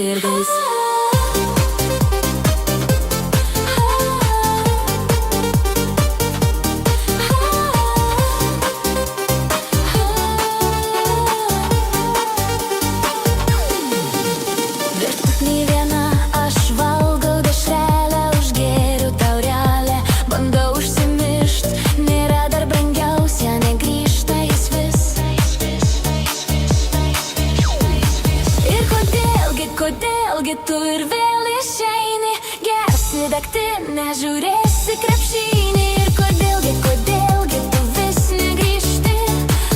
širdis. Virtuvėj viena aš valgau dešrelę, užgėriu taurelę, bandau užsimiršt, nėra dar brangiausia, negrįžta jis vis. Ir kodėlgi tu ir vėl išeini, gersi degtinę, žiūrėsi krepšinį. Ir kodėlgi tu vis negrįžti,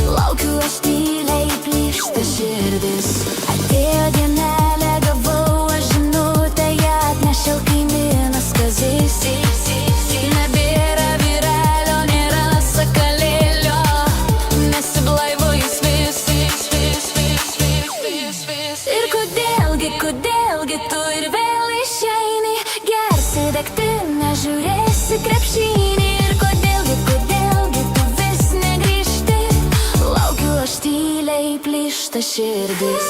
laukiu aš tyliai, plyšta širdis. Atėjo dienelė, gavau aš žinutę, ją atnešiau kaimynas Kazys. Nebėra vyrelio, nėra sakalėlio, nesiblaivo jis vis. Ir kodėlgi tu ir vėl išeini, gersi degtinę, žiūrėsi krepšinį. Ir kodėlgi tu vis negrįžti, laukiu aš tyliai, plyšta širdis.